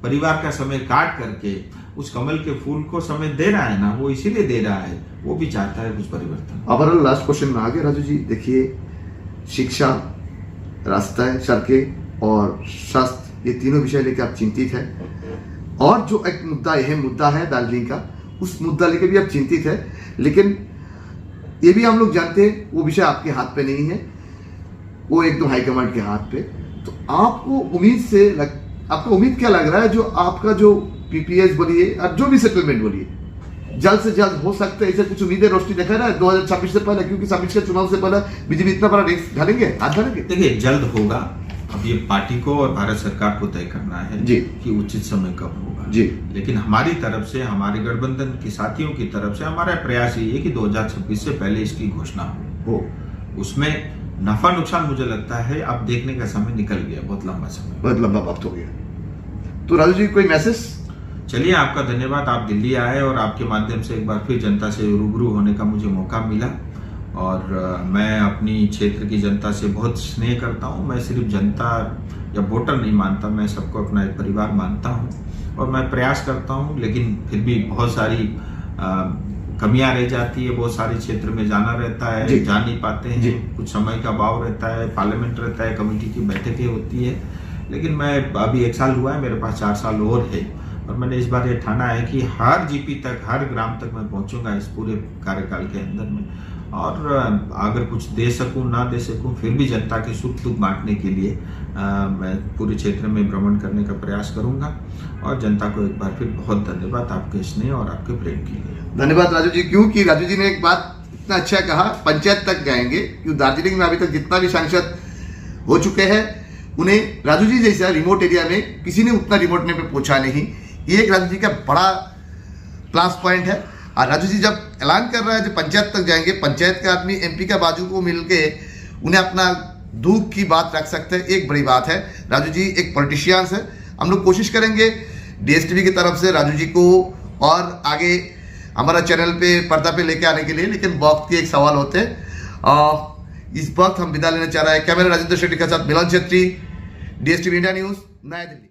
परिवार का समय काट करके उस कमल के फूल को समय दे रहा है ना, वो इसीलिए दे रहा है, वो भी चाहता है कुछ परिवर्तन। अब लास्ट क्वेश्चन में आगे राजू जी देखिए, शिक्षा, रास्ता, सड़कें और स्वास्थ्य, ये तीनों विषय लेकर आप चिंतित है, और जो एक मुद्दा है दार्जिलिंग का, उस मुद्दा लेकर भी आप चिंतित है। लेकिन ये भी हम लोग जानते हैं वो विषय आपके हाथ पे नहीं है, वो एकदम हाईकमांड के हाथ पे। तो आपको आपको उम्मीद क्या लग रहा है, जो आपका जो पीपीएस बोलिए और जो भी सेटलमेंट बोलिए, जल्द से जल्द हो सकता है? ऐसे कुछ उम्मीदें रोशनी देखा रहा है 2026 से पहले, क्योंकि 26 के चुनाव से पहले बीजेपी इतना बड़ा रिस्क हाथ डालेंगे? देखिए जल्द होगा, अब ये पार्टी को और भारत सरकार को तय करना है जी कि उचित समय कब होगा जी। लेकिन हमारी तरफ से, हमारे गठबंधन के साथियों की तरफ से हमारा प्रयास ये है कि 2026 से पहले इसकी घोषणा हो। उसमें नफा नुकसान मुझे लगता है अब देखने का समय निकल गया, बहुत लंबा वक्त हो गया। तो राजू जी कोई मैसेज? चलिए, आपका धन्यवाद, आप दिल्ली आए और आपके माध्यम से एक बार फिर जनता से रूबरू होने का मुझे मौका मिला। और मैं अपनी क्षेत्र की जनता से बहुत स्नेह करता हूं। मैं सिर्फ जनता या वोटर नहीं मानता, मैं सबको अपना एक परिवार मानता हूं और मैं प्रयास करता हूं, लेकिन फिर भी बहुत सारी कमियां रह जाती है। बहुत सारे क्षेत्र में जाना रहता है, जा नहीं पाते हैं, कुछ समय का अभाव रहता है, पार्लियामेंट रहता है, कमेटी की बैठकें होती है। लेकिन मैं अभी 1 साल हुआ है, मेरे पास 4 साल और है और मैंने इस बार ये ठाना है कि हर जीपी तक, हर ग्राम तक मैं पहुंचूंगा इस पूरे कार्यकाल के अंदर में। और अगर कुछ दे सकूं ना दे सकूं, फिर भी जनता के सुख दुख बांटने के लिए मैं पूरे क्षेत्र में भ्रमण करने का प्रयास करूंगा। और जनता को एक बार फिर बहुत धन्यवाद आपके स्नेह और आपके प्रेम के लिए। धन्यवाद राजू जी, क्योंकि राजू जी ने एक बात इतना अच्छा कहा, पंचायत तक जाएंगे। क्यों दार्जिलिंग में अभी तक जितना भी सांसद हो चुके हैं, उन्हें राजू जी जैसा रिमोट एरिया में किसी ने उतना रिमोट में पहुंचा नहीं। ये एक राजू जी का बड़ा प्लस पॉइंट है। और राजू जी जब ऐलान कर रहा है जो पंचायत तक जाएंगे, पंचायत के आदमी एमपी का बाजू को मिलके उन्हें अपना दुख की बात रख सकते हैं, एक बड़ी बात है। राजू जी एक पॉलिटिशियंस है। हम लोग कोशिश करेंगे डीएसटीवी की तरफ से राजू जी को और आगे हमारा चैनल पे पर्दा पे लेके आने के लिए, लेकिन वक्त के एक सवाल होते हैं। इस वक्त हम विदा लेना चाह रहे हैं। कैमरा राजेंद्र शेट्टी के साथ मिलन छेत्री, डीएसटीवी इंडिया न्यूज, नया दिल्ली।